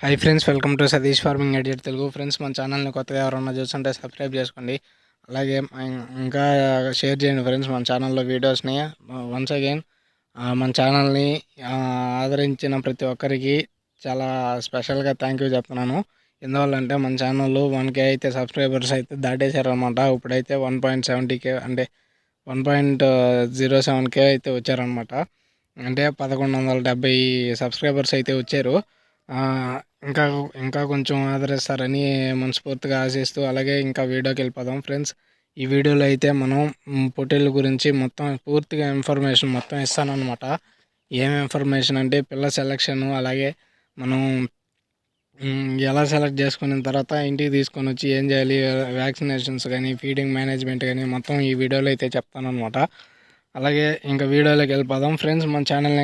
Hi friends, welcome to Satish farming edit Telugu. Friends, మన ఛానల్ని కొత్తగా ఎవరన్నా చూస్తుంటే సబ్స్క్రైబ్ చేసుకోండి. అలాగే ఇంకా షేర్ చేయండి ఫ్రెండ్స్ మన ఛానల్లో వీడియోస్ని. వన్స్ అగైన్ మన ఛానల్ని ఆదరించిన ప్రతి ఒక్కరికి చాలా స్పెషల్గా థ్యాంక్ యూ చెప్తున్నాను. ఎందువల్లంటే మన ఛానల్లో 1K అయితే సబ్స్క్రైబర్స్ అయితే దాటేశారనమాట. ఇప్పుడైతే 1.70K అంటే 1.07K అయితే వచ్చారనమాట. అంటే 1170 సబ్స్క్రైబర్స్ అయితే వచ్చారు. ఇంకా ఇంకా కొంచెం ఆదరిస్తారని మనస్ఫూర్తిగా ఆశిస్తూ, అలాగే ఇంకా వీడియోకి వెళ్ళిపోదాం ఫ్రెండ్స్. ఈ వీడియోలో అయితే మనం పొట్టేళ్ళ గురించి మొత్తం పూర్తిగా ఇన్ఫర్మేషన్ మొత్తం ఇస్తానన్నమాట. ఏం ఇన్ఫర్మేషన్ అంటే పిల్ల సెలెక్షన్, అలాగే మనం ఎలా సెలెక్ట్ చేసుకున్న తర్వాత ఇంటికి తీసుకొని వచ్చి ఏం చేయాలి, వ్యాక్సినేషన్స్ కానీ ఫీడింగ్ మేనేజ్మెంట్ కానీ మొత్తం ఈ వీడియోలో అయితే చెప్తానన్నమాట. అలాగే ఇంకా వీడియోలోకి వెళ్ళిపోదాం ఫ్రెండ్స్. మన ఛానల్ని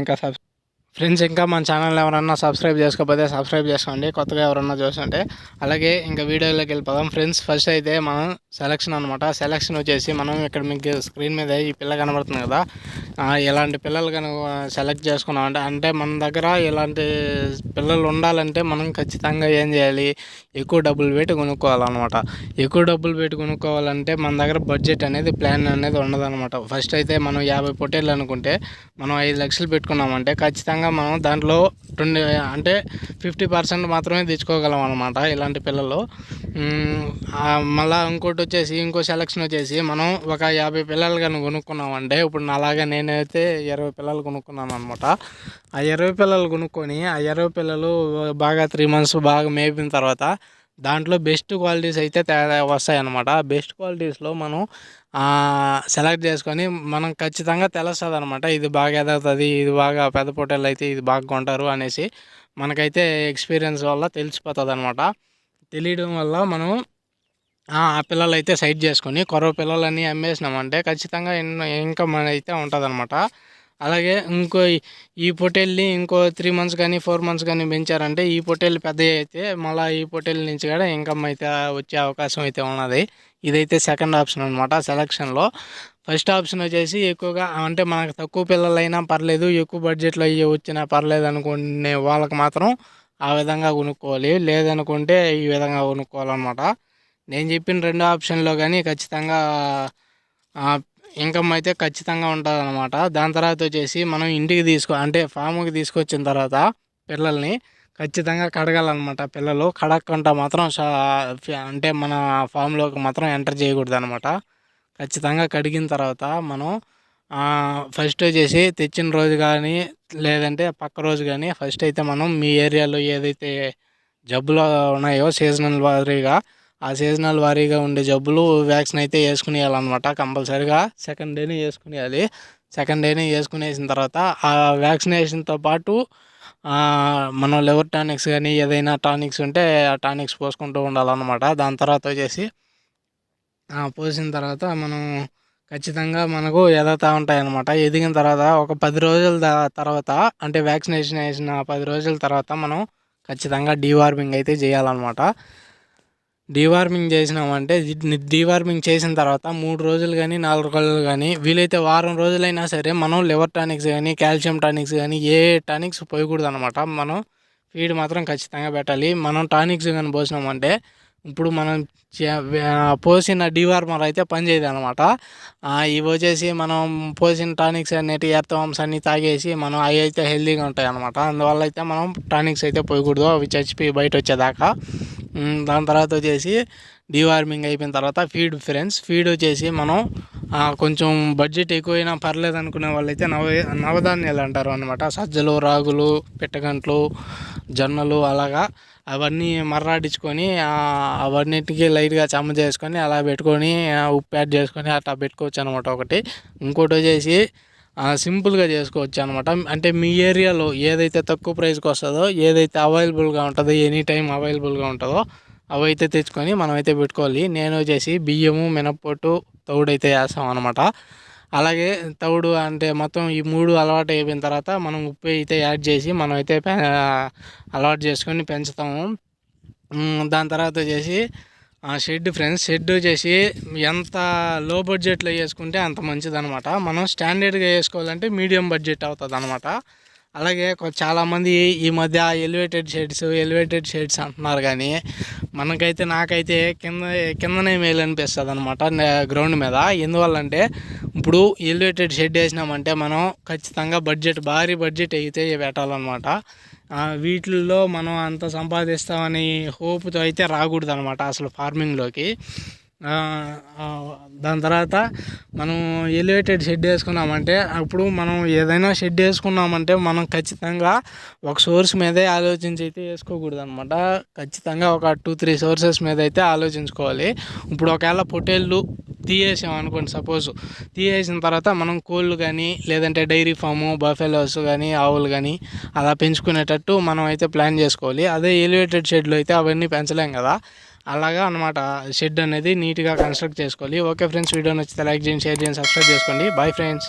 ఇంకా మన ఛానల్ ఎవరన్నా సబ్స్క్రైబ్ చేసుకోకపోతే సబ్స్క్రైబ్ చేసుకోండి, కొత్తగా ఎవరన్నా చూస్తుంటే. అలాగే ఇంకా వీడియోలోకి వెళ్ళిపోదాం ఫ్రెండ్స్. ఫస్ట్ అయితే మనం సెలెక్షన్ అనమాట. సెలెక్షన్ వచ్చేసి మనం ఇక్కడ మీకు స్క్రీన్ మీద ఈ పిల్ల కనబడుతుంది కదా, ఇలాంటి పిల్లలు కనుక సెలెక్ట్ చేసుకున్నామంటే, అంటే మన దగ్గర ఇలాంటి పిల్లలు ఉండాలంటే మనం ఖచ్చితంగా ఏం చేయాలి, ఎక్కువ డబ్బులు పెట్టి కొనుక్కోవాలన్నమాట. ఎక్కువ డబ్బులు పెట్టి కొనుక్కోవాలంటే మన దగ్గర బడ్జెట్ అనేది ప్లాన్ అనేది ఉండదన్నమాట. ఫస్ట్ అయితే మనం 50 పొట్టేళ్ళు అనుకుంటే మనం 5 లక్షలు పెట్టుకున్నామంటే ఖచ్చితంగా మనం దాంట్లో 50% మాత్రమే తెచ్చుకోగలం అనమాట ఇలాంటి పిల్లలు. మళ్ళీ ఇంకో సెలక్షన్ వచ్చేసి మనం ఒక 50 పిల్లలు కానీ కొనుక్కున్నామంటే, ఇప్పుడు అలాగే నేనైతే 20 పిల్లలు కొనుక్కున్నాను అనమాట. ఆ 20 పిల్లలు కొనుక్కొని ఆ 20 పిల్లలు బాగా 3 months బాగా మేపిన తర్వాత దాంట్లో బెస్ట్ క్వాలిటీస్ అయితే వస్తాయి అన్నమాట. బెస్ట్ క్వాలిటీస్లో మనం సెలెక్ట్ చేసుకొని మనం ఖచ్చితంగా తెలుస్తుంది అనమాట. ఇది బాగా ఎదుగుతుంది, ఇది బాగా పెద్ద పొట్టేళ్ళు అయితే ఇది బాగా కొంటారు అనేసి మనకైతే ఎక్స్పీరియన్స్ వల్ల తెలిసిపోతుంది అనమాట. తెలియడం వల్ల మనం ఆ పిల్లలు అయితే సైడ్ చేసుకొని కొరవ పిల్లలన్నీ అమ్మేసినామంటే ఖచ్చితంగా ఇన్కమ్ అయితే ఉంటుంది అనమాట. అలాగే ఈ పొట్టేల్ని ఇంకో 3 months కానీ 4 months కానీ పెంచారంటే ఈ పొట్టేళ్ళు పెద్దవి అయితే మళ్ళీ ఈ పొట్టేళ్ళ నుంచి కూడా ఇన్కమ్ అయితే వచ్చే అవకాశం అయితే ఉన్నది. ఇదైతే సెకండ్ ఆప్షన్ అనమాట సెలక్షన్లో. ఫస్ట్ ఆప్షన్ వచ్చేసి ఎక్కువగా అంటే మనకు తక్కువ పిల్లలైనా పర్లేదు, ఎక్కువ బడ్జెట్లో అయ్యి వచ్చినా పర్లేదు అనుకునే వాళ్ళకి మాత్రం ఆ విధంగా కొనుక్కోవాలి, లేదనుకుంటే ఈ విధంగా కొనుక్కోవాలన్నమాట. నేను చెప్పిన 2 ఆప్షన్లో కానీ ఖచ్చితంగా ఇన్కమ్ అయితే ఖచ్చితంగా ఉంటుంది అనమాట. దాని తర్వాత వచ్చేసి మనం ఇంటికి అంటే ఫామ్కి తీసుకొచ్చిన తర్వాత పిల్లల్ని ఖచ్చితంగా కడగాలన్నమాట. పిల్లలు కడగకుండా మాత్రం అంటే మన ఫామ్లోకి మాత్రం ఎంటర్ చేయకూడదు అనమాట. ఖచ్చితంగా కడిగిన తర్వాత మనం ఫస్ట్ వచ్చేసి తెచ్చిన రోజు కానీ లేదంటే పక్క రోజు కానీ ఫస్ట్ అయితే మనం మీ ఏరియాలో ఏదైతే జబ్బులు ఉన్నాయో సీజనల్ వారీగా ఉండే జబ్బులు వ్యాక్సిన్ అయితే వేసుకునేయాలన్నమాట. కంపల్సరీగా సెకండ్ డేనే వేసుకునేసిన తర్వాత ఆ వ్యాక్సినేషన్తో పాటు మనం లివర్ టానిక్స్ కానీ ఏదైనా టానిక్స్ ఉంటే ఆ టానిక్స్ పోసుకుంటూ ఉండాలన్నమాట. దాని తర్వాత వచ్చేసి పోసిన తర్వాత మనం ఖచ్చితంగా మనకు ఎదుగుతూ ఉంటాయి అన్నమాట. ఎదిగిన తర్వాత ఒక 10 రోజుల తర్వాత అంటే వ్యాక్సినేషన్ వేసిన 10 రోజుల తర్వాత మనం ఖచ్చితంగా డీవార్మింగ్ అయితే చేయాలన్నమాట. డీవార్మింగ్ చేసినామంటే డీవార్మింగ్ చేసిన తర్వాత 3 రోజులు కానీ 4 రోజులు కానీ వీలైతే వారం రోజులైనా సరే మనం లివర్ టానిక్స్ కానీ కాల్షియం టానిక్స్ కానీ ఏ టానిక్స్ పోయకూడదు అనమాట. మనం ఫీడ్ మాత్రం ఖచ్చితంగా పెట్టాలి. మనం టానిక్స్ కానీ పోసినామంటే ఇప్పుడు మనం పోసిన డీవార్మర్ అయితే పనిచేయదు అనమాట. ఇవి వచ్చేసి మనం పోసిన టానిక్స్ అనేటివి ఎర్తవామ్స్ అన్నీ తాగేసి మనం అవి అయితే హెల్తీగా ఉంటాయి అనమాట. అందువల్ల అయితే మనం టానిక్స్ అయితే పోయకూడదు, అవి చచ్చిపోయి బయట వచ్చేదాకా. దాని తర్వాత వచ్చేసి డీవార్మింగ్ అయిపోయిన తర్వాత ఫీడ్ వచ్చేసి మనం కొంచెం బడ్జెట్ ఎక్కువైనా పర్లేదు అనుకునే వాళ్ళైతే నవధాన్యాలు అంటారు అనమాట. సజ్జలు, రాగులు, పిట్టగంట్లు, జొన్నలు అలాగా అవన్నీ మర్రాడించుకొని అవన్నిటికీ లైట్గా చెమ్మ చేసుకొని అలా పెట్టుకొని ఉప్పు యాడ్ చేసుకొని అట్లా పెట్టుకోవచ్చు అనమాట ఒకటి. ఇంకోటి వచ్చేసి సింపుల్గా చేసుకోవచ్చు అనమాట. అంటే మీ ఏరియాలో ఏదైతే తక్కువ ప్రైస్కి వస్తుందో, ఏదైతే అవైలబుల్గా ఉంటుందో, ఎనీ టైం అవైలబుల్గా ఉంటుందో అవైతే తెచ్చుకొని మనం అయితే పెట్టుకోవాలి. నేను వచ్చేసి బియ్యము, మినప్పొట్టు, తౌడు అయితే వేస్తాం అనమాట. అలాగే తౌడు అంటే మొత్తం ఈ 3 అలవాటు అయిపోయిన తర్వాత మనం ఉప్పు అయితే యాడ్ చేసి మనం అయితే అలవాటు చేసుకొని పెంచుతాము. దాని తర్వాత వచ్చేసి షెడ్ వచ్చేసి ఎంత లో బడ్జెట్లో వేసుకుంటే అంత మంచిది అనమాట. మనం స్టాండర్డ్గా వేసుకోవాలంటే మీడియం బడ్జెట్ అవుతుంది అనమాట. అలాగే చాలామంది ఈ మధ్య ఎలివేటెడ్ షెడ్స్ అంటున్నారు, కానీ నాకైతే కిందనే మేలు అనిపిస్తుంది అనమాట గ్రౌండ్ మీద. ఎందువల్లంటే ఇప్పుడు ఎలివేటెడ్ షెడ్ వేసినామంటే మనం ఖచ్చితంగా భారీ బడ్జెట్ అయితే పెట్టాలన్నమాట. వీటిల్లో మనం అంత సంపాదిస్తామని హోప్తో అయితే రాకూడదు అనమాట అసలు ఫార్మింగ్లోకి. దాని తర్వాత మనం ఎలివేటెడ్ షెడ్ వేసుకున్నామంటే అప్పుడు మనం ఏదైనా షెడ్ వేసుకున్నామంటే మనం ఖచ్చితంగా ఒక సోర్స్ మీదే ఆలోచించి అయితే వేసుకోకూడదు అనమాట. ఖచ్చితంగా ఒక 2-3 సోర్సెస్ మీద అయితే ఆలోచించుకోవాలి. ఇప్పుడు ఒకవేళ పొట్టేళ్ళు తీయేసాం అనుకోండి, సపోజ్ తీయేసిన తర్వాత మనం కోళ్ళు కానీ లేదంటే డైరీ ఫాము బఫెలోస్ కానీ ఆవులు కానీ అలా పెంచుకునేటట్టు మనం అయితే ప్లాన్ చేసుకోవాలి. అదే ఎలివేటెడ్ షెడ్లో అయితే అవన్నీ పెంచలేం కదా, అలాగా అనమాట. షెడ్ అనేది నీట్గా కన్స్ట్రక్ట్ చేసుకోవాలి. ఓకే ఫ్రెండ్స్, వీడియో నచ్చితే లైక్ చేయండి, షేర్ చేయండి, సబ్స్క్రైబ్ చేసుకోండి. Bye friends.